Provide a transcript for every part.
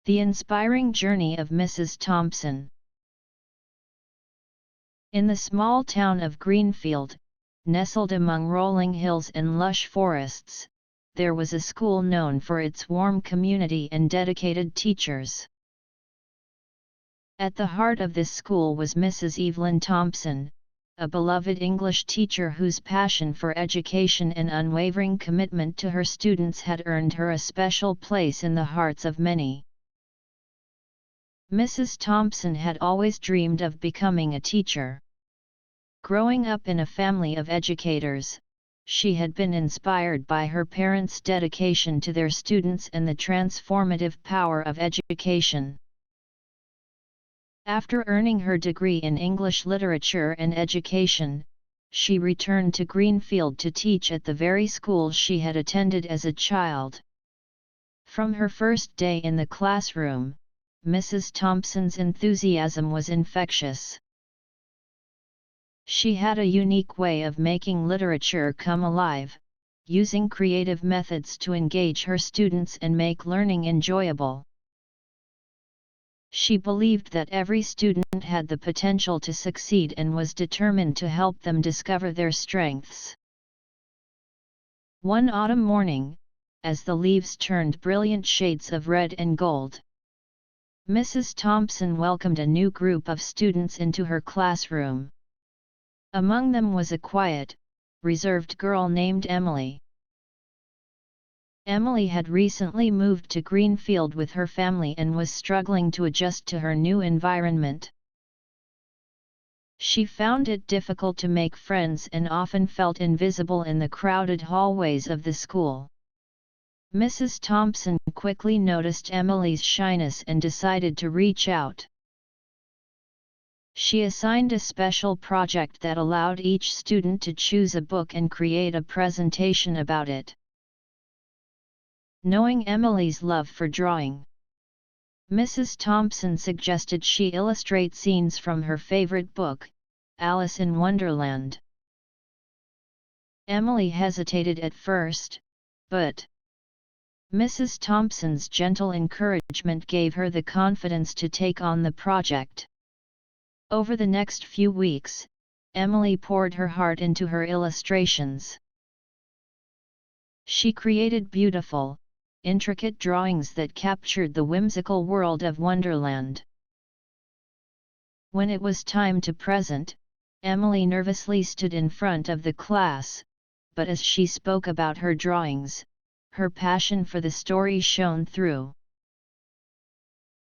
The Inspiring Journey of Mrs. Thompson. In the small town of Greenfield, nestled among rolling hills and lush forests, there was a school known for its warm community and dedicated teachers. At the heart of this school was Mrs. Evelyn Thompson, a beloved English teacher whose passion for education and unwavering commitment to her students had earned her a special place in the hearts of many. Mrs. Thompson had always dreamed of becoming a teacher. Growing up in a family of educators, she had been inspired by her parents' dedication to their students and the transformative power of education. After earning her degree in English literature and education, she returned to Greenfield to teach at the very school she had attended as a child. From her first day in the classroom, Mrs. Thompson's enthusiasm was infectious. She had a unique way of making literature come alive, using creative methods to engage her students and make learning enjoyable. She believed that every student had the potential to succeed and was determined to help them discover their strengths. One autumn morning, as the leaves turned brilliant shades of red and gold, Mrs. Thompson welcomed a new group of students into her classroom. Among them was a quiet, reserved girl named Emily. Emily had recently moved to Greenfield with her family and was struggling to adjust to her new environment. She found it difficult to make friends and often felt invisible in the crowded hallways of the school. Mrs. Thompson quickly noticed Emily's shyness and decided to reach out. She assigned a special project that allowed each student to choose a book and create a presentation about it. Knowing Emily's love for drawing, Mrs. Thompson suggested she illustrate scenes from her favorite book, Alice in Wonderland. Emily hesitated at first, but Mrs. Thompson's gentle encouragement gave her the confidence to take on the project. Over the next few weeks, Emily poured her heart into her illustrations. She created beautiful, intricate drawings that captured the whimsical world of Wonderland. When it was time to present, Emily nervously stood in front of the class, but as she spoke about her drawings, her passion for the story shone through.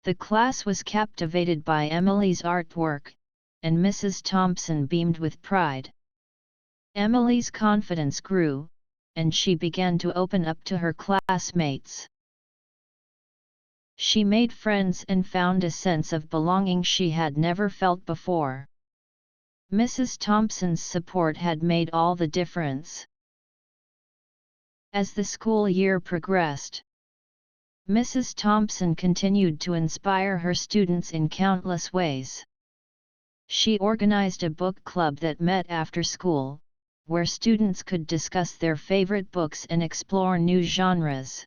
The class was captivated by Emily's artwork, and Mrs. Thompson beamed with pride. Emily's confidence grew, and she began to open up to her classmates. She made friends and found a sense of belonging she had never felt before. Mrs. Thompson's support had made all the difference. As the school year progressed, Mrs. Thompson continued to inspire her students in countless ways. She organized a book club that met after school, where students could discuss their favorite books and explore new genres.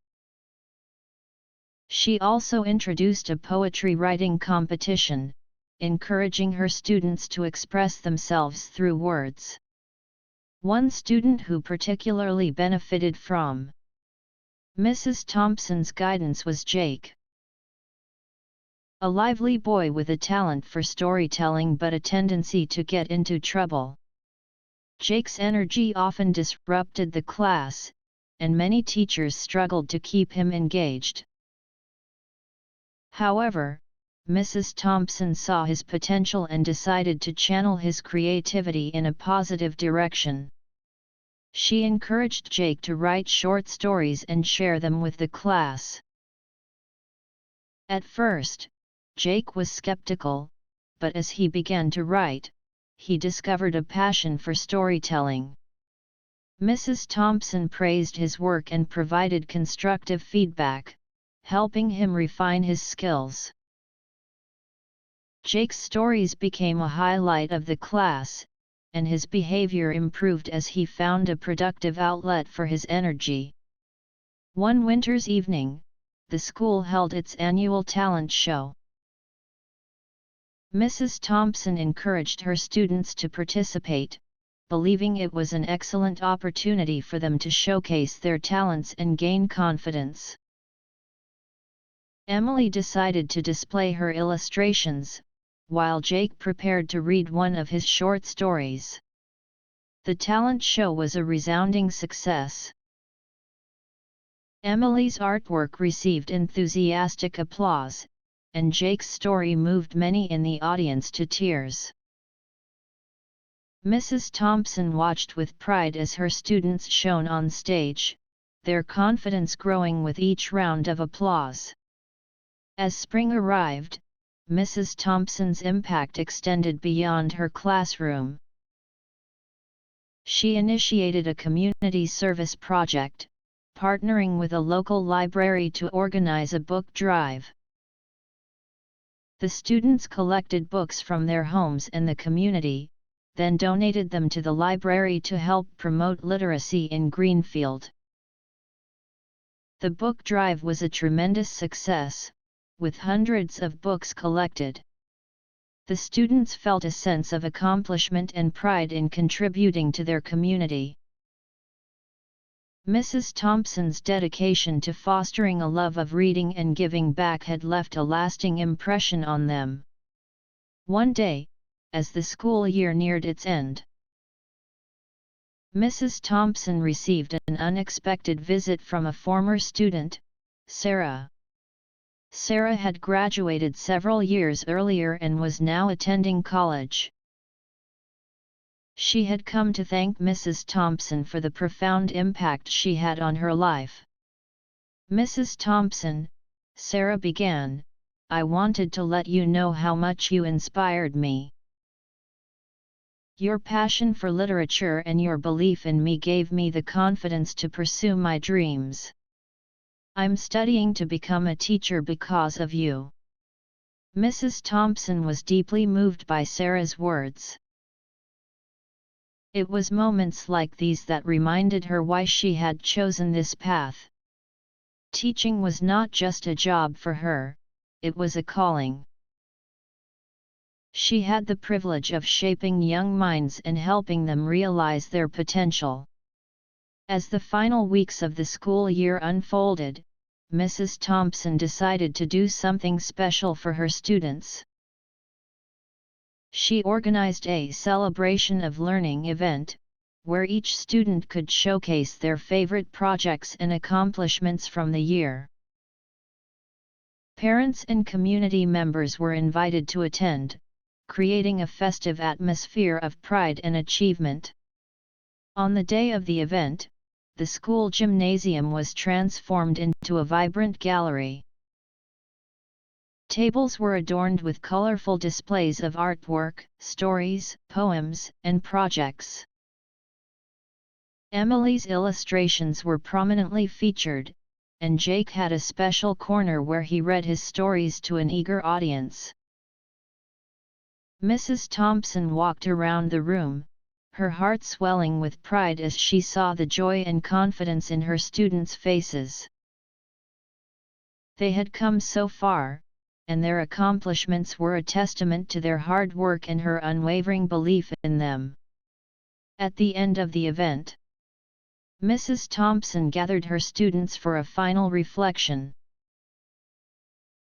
She also introduced a poetry writing competition, encouraging her students to express themselves through words. One student who particularly benefited from Mrs. Thompson's guidance was Jake. A lively boy with a talent for storytelling but a tendency to get into trouble. Jake's energy often disrupted the class, and many teachers struggled to keep him engaged. However, Mrs. Thompson saw his potential and decided to channel his creativity in a positive direction. She encouraged Jake to write short stories and share them with the class. At first, Jake was skeptical, but as he began to write, he discovered a passion for storytelling. Mrs. Thompson praised his work and provided constructive feedback, helping him refine his skills. Jake's stories became a highlight of the class, and his behavior improved as he found a productive outlet for his energy. One winter's evening, the school held its annual talent show. Mrs. Thompson encouraged her students to participate, believing it was an excellent opportunity for them to showcase their talents and gain confidence. Emily decided to display her illustrations, while Jake prepared to read one of his short stories. The talent show was a resounding success. Emily's artwork received enthusiastic applause, and Jake's story moved many in the audience to tears. Mrs. Thompson watched with pride as her students shone on stage, their confidence growing with each round of applause. As spring arrived, Mrs. Thompson's impact extended beyond her classroom. She initiated a community service project, partnering with a local library to organize a book drive. The students collected books from their homes and the community, then donated them to the library to help promote literacy in Greenfield. The book drive was a tremendous success, with hundreds of books collected. The students felt a sense of accomplishment and pride in contributing to their community. Mrs. Thompson's dedication to fostering a love of reading and giving back had left a lasting impression on them. One day, as the school year neared its end, Mrs. Thompson received an unexpected visit from a former student, Sarah. Sarah had graduated several years earlier and was now attending college. She had come to thank Mrs. Thompson for the profound impact she had on her life. "Mrs. Thompson," Sarah began, "I wanted to let you know how much you inspired me. Your passion for literature and your belief in me gave me the confidence to pursue my dreams. I'm studying to become a teacher because of you." Mrs. Thompson was deeply moved by Sarah's words. It was moments like these that reminded her why she had chosen this path. Teaching was not just a job for her, it was a calling. She had the privilege of shaping young minds and helping them realize their potential. As the final weeks of the school year unfolded, Mrs. Thompson decided to do something special for her students. She organized a celebration of learning event, where each student could showcase their favorite projects and accomplishments from the year. Parents and community members were invited to attend, creating a festive atmosphere of pride and achievement. On the day of the event, the school gymnasium was transformed into a vibrant gallery. Tables were adorned with colorful displays of artwork, stories, poems, and projects. Emily's illustrations were prominently featured, and Jake had a special corner where he read his stories to an eager audience. Mrs. Thompson walked around the room, her heart swelling with pride as she saw the joy and confidence in her students' faces. They had come so far, and their accomplishments were a testament to their hard work and her unwavering belief in them. At the end of the event, Mrs. Thompson gathered her students for a final reflection.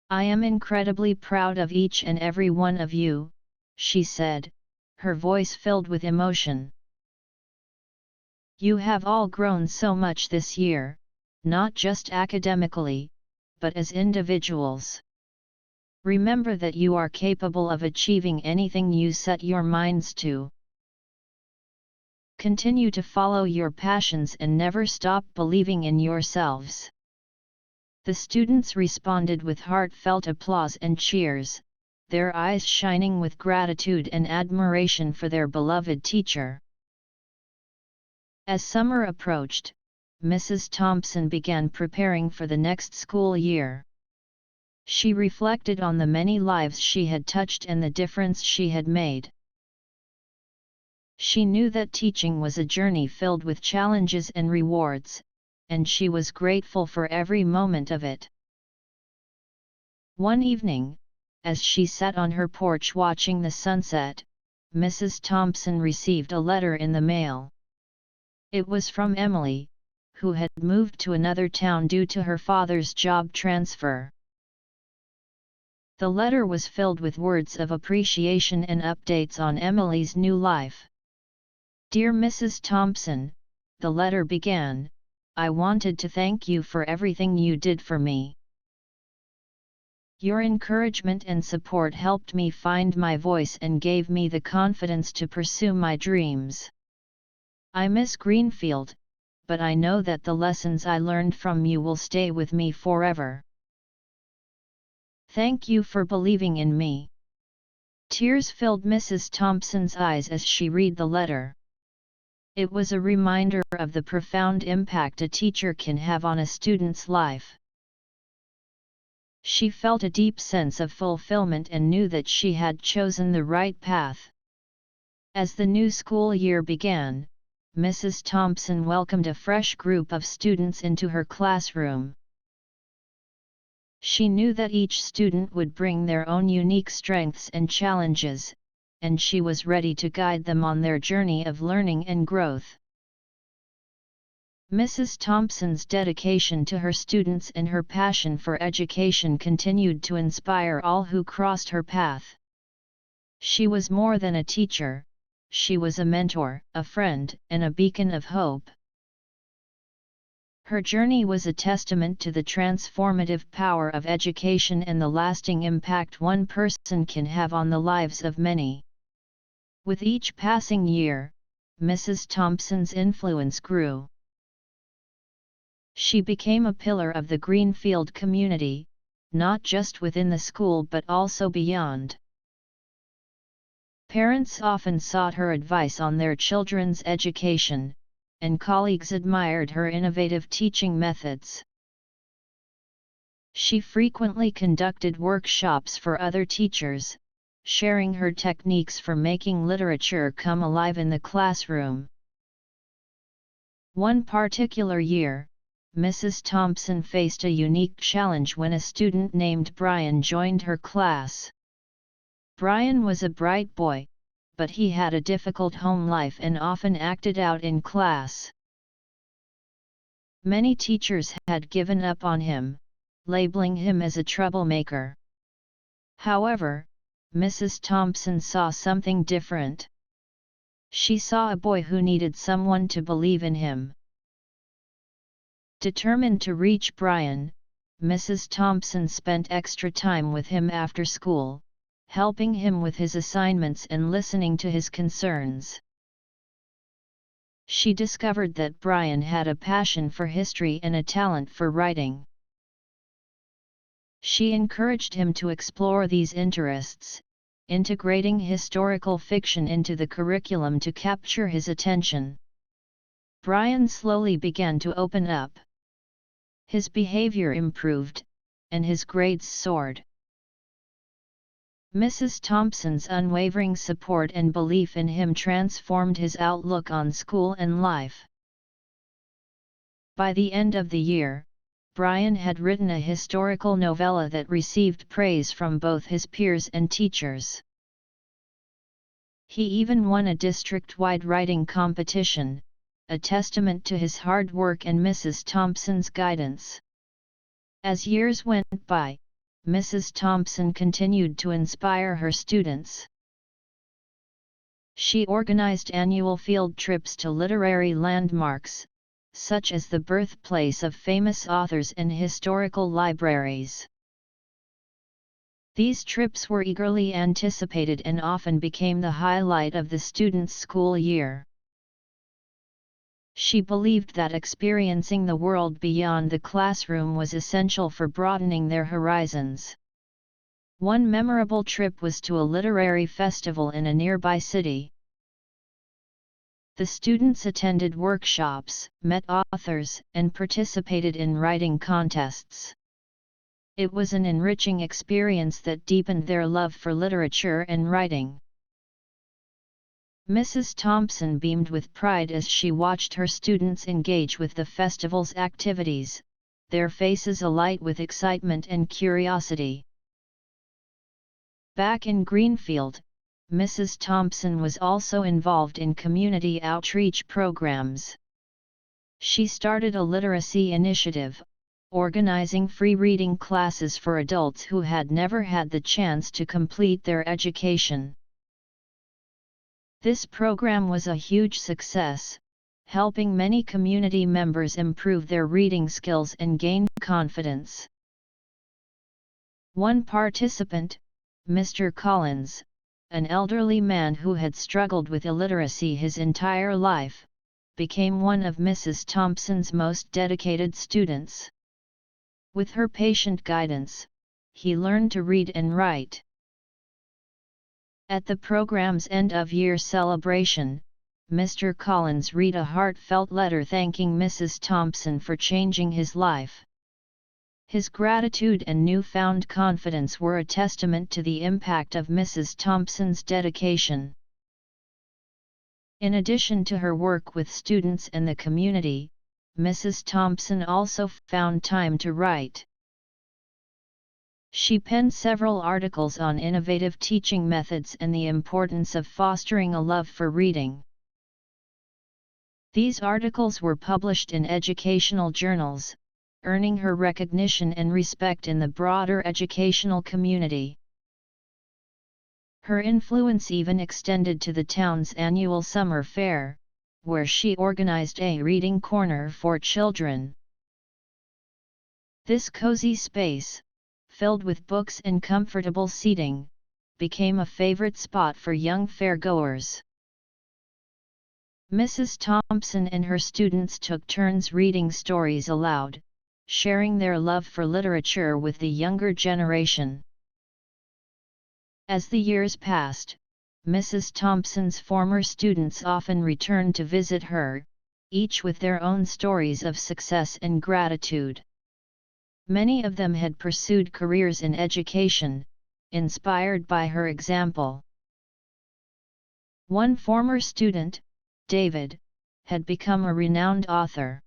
"I am incredibly proud of each and every one of you," she said, her voice filled with emotion. "You have all grown so much this year, not just academically, but as individuals. Remember that you are capable of achieving anything you set your minds to. Continue to follow your passions and never stop believing in yourselves." The students responded with heartfelt applause and cheers, their eyes shining with gratitude and admiration for their beloved teacher. As summer approached, Mrs. Thompson began preparing for the next school year. She reflected on the many lives she had touched and the difference she had made. She knew that teaching was a journey filled with challenges and rewards, and she was grateful for every moment of it. One evening, as she sat on her porch watching the sunset, Mrs. Thompson received a letter in the mail. It was from Emily, who had moved to another town due to her father's job transfer. The letter was filled with words of appreciation and updates on Emily's new life. "Dear Mrs. Thompson," the letter began, "I wanted to thank you for everything you did for me. Your encouragement and support helped me find my voice and gave me the confidence to pursue my dreams. I miss Greenfield, but I know that the lessons I learned from you will stay with me forever. Thank you for believing in me." Tears filled Mrs. Thompson's eyes as she read the letter. It was a reminder of the profound impact a teacher can have on a student's life. She felt a deep sense of fulfillment and knew that she had chosen the right path. As the new school year began, Mrs. Thompson welcomed a fresh group of students into her classroom. She knew that each student would bring their own unique strengths and challenges, and she was ready to guide them on their journey of learning and growth. Mrs. Thompson's dedication to her students and her passion for education continued to inspire all who crossed her path. She was more than a teacher, she was a mentor, a friend, and a beacon of hope. Her journey was a testament to the transformative power of education and the lasting impact one person can have on the lives of many. With each passing year, Mrs. Thompson's influence grew. She became a pillar of the Greenfield community, not just within the school but also beyond. Parents often sought her advice on their children's education, and colleagues admired her innovative teaching methods. She frequently conducted workshops for other teachers, sharing her techniques for making literature come alive in the classroom. One particular year, Mrs. Thompson faced a unique challenge when a student named Brian joined her class. Brian was a bright boy, but he had a difficult home life and often acted out in class. Many teachers had given up on him, labeling him as a troublemaker. However, Mrs. Thompson saw something different. She saw a boy who needed someone to believe in him. Determined to reach Brian, Mrs. Thompson spent extra time with him after school, helping him with his assignments and listening to his concerns. She discovered that Brian had a passion for history and a talent for writing. She encouraged him to explore these interests, integrating historical fiction into the curriculum to capture his attention. Brian slowly began to open up. His behavior improved, and his grades soared. Mrs. Thompson's unwavering support and belief in him transformed his outlook on school and life. By the end of the year, Brian had written a historical novella that received praise from both his peers and teachers. He even won a district-wide writing competition, a testament to his hard work and Mrs. Thompson's guidance. As years went by, Mrs. Thompson continued to inspire her students. She organized annual field trips to literary landmarks, such as the birthplace of famous authors and historical libraries. These trips were eagerly anticipated and often became the highlight of the students' school year. She believed that experiencing the world beyond the classroom was essential for broadening their horizons. One memorable trip was to a literary festival in a nearby city. The students attended workshops, met authors, and participated in writing contests. It was an enriching experience that deepened their love for literature and writing. Mrs. Thompson beamed with pride as she watched her students engage with the festival's activities, their faces alight with excitement and curiosity. Back in Greenfield, Mrs. Thompson was also involved in community outreach programs. She started a literacy initiative, organizing free reading classes for adults who had never had the chance to complete their education. This program was a huge success, helping many community members improve their reading skills and gain confidence. One participant, Mr. Collins, an elderly man who had struggled with illiteracy his entire life, became one of Mrs. Thompson's most dedicated students. With her patient guidance, he learned to read and write. At the program's end-of-year celebration, Mr. Collins read a heartfelt letter thanking Mrs. Thompson for changing his life. His gratitude and newfound confidence were a testament to the impact of Mrs. Thompson's dedication. In addition to her work with students and the community, Mrs. Thompson also found time to write. She penned several articles on innovative teaching methods and the importance of fostering a love for reading. These articles were published in educational journals, earning her recognition and respect in the broader educational community. Her influence even extended to the town's annual summer fair, where she organized a reading corner for children. This cozy space, filled with books and comfortable seating, became a favorite spot for young fairgoers. Mrs. Thompson and her students took turns reading stories aloud, sharing their love for literature with the younger generation. As the years passed, Mrs. Thompson's former students often returned to visit her, each with their own stories of success and gratitude. Many of them had pursued careers in education, inspired by her example. One former student, David, had become a renowned author.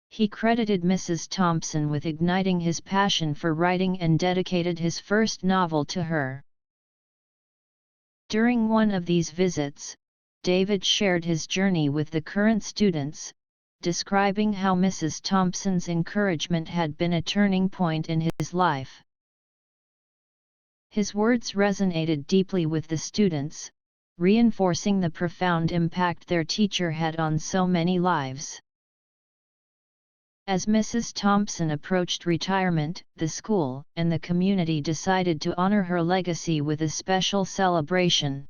He credited Mrs. Thompson with igniting his passion for writing and dedicated his first novel to her. During one of these visits, David shared his journey with the current students, describing how Mrs. Thompson's encouragement had been a turning point in his life. His words resonated deeply with the students, reinforcing the profound impact their teacher had on so many lives. As Mrs. Thompson approached retirement, the school and the community decided to honor her legacy with a special celebration.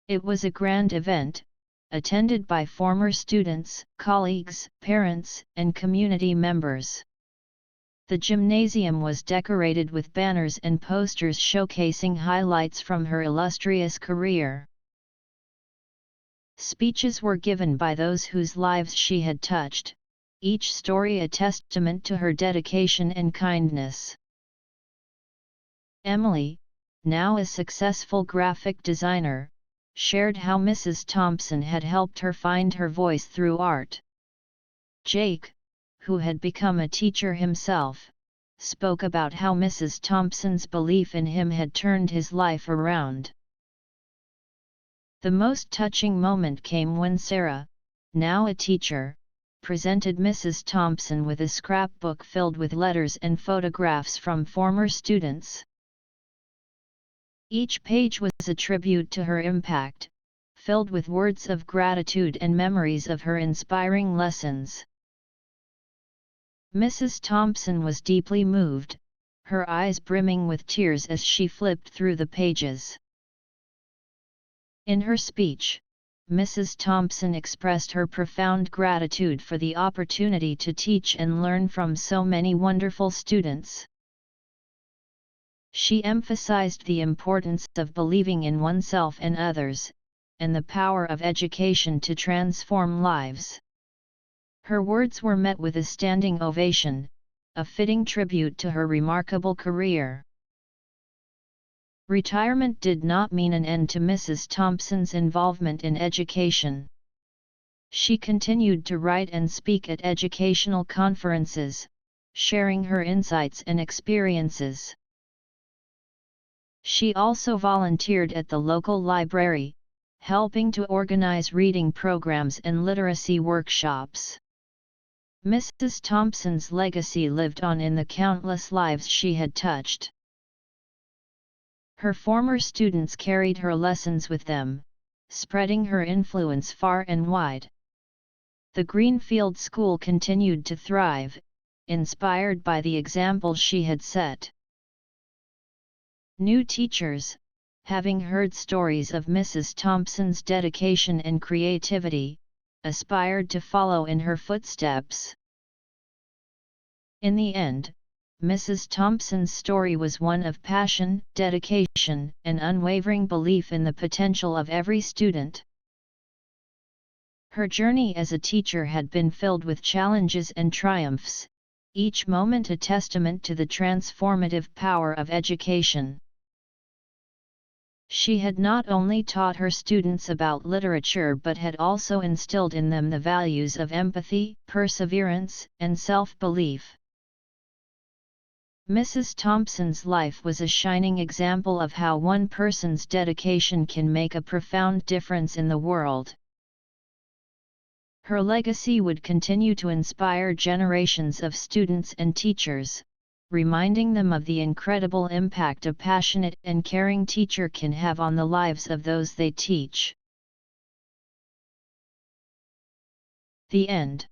It was a grand event, attended by former students, colleagues, parents, and community members. The gymnasium was decorated with banners and posters showcasing highlights from her illustrious career. Speeches were given by those whose lives she had touched, each story a testament to her dedication and kindness. Emily, now a successful graphic designer, shared how Mrs. Thompson had helped her find her voice through art. Jake, who had become a teacher himself, spoke about how Mrs. Thompson's belief in him had turned his life around. The most touching moment came when Sarah, now a teacher, presented Mrs. Thompson with a scrapbook filled with letters and photographs from former students. Each page was a tribute to her impact, filled with words of gratitude and memories of her inspiring lessons. Mrs. Thompson was deeply moved, her eyes brimming with tears as she flipped through the pages. In her speech, Mrs. Thompson expressed her profound gratitude for the opportunity to teach and learn from so many wonderful students. She emphasized the importance of believing in oneself and others, and the power of education to transform lives. Her words were met with a standing ovation, a fitting tribute to her remarkable career. Retirement did not mean an end to Mrs. Thompson's involvement in education. She continued to write and speak at educational conferences, sharing her insights and experiences. She also volunteered at the local library, helping to organize reading programs and literacy workshops. Mrs. Thompson's legacy lived on in the countless lives she had touched. Her former students carried her lessons with them, spreading her influence far and wide. The Greenfield School continued to thrive, inspired by the example she had set. New teachers, having heard stories of Mrs. Thompson's dedication and creativity, aspired to follow in her footsteps. In the end, Mrs. Thompson's story was one of passion, dedication, and unwavering belief in the potential of every student. Her journey as a teacher had been filled with challenges and triumphs, each moment a testament to the transformative power of education. She had not only taught her students about literature but had also instilled in them the values of empathy, perseverance, and self-belief. Mrs. Thompson's life was a shining example of how one person's dedication can make a profound difference in the world. Her legacy would continue to inspire generations of students and teachers, reminding them of the incredible impact a passionate and caring teacher can have on the lives of those they teach. The end.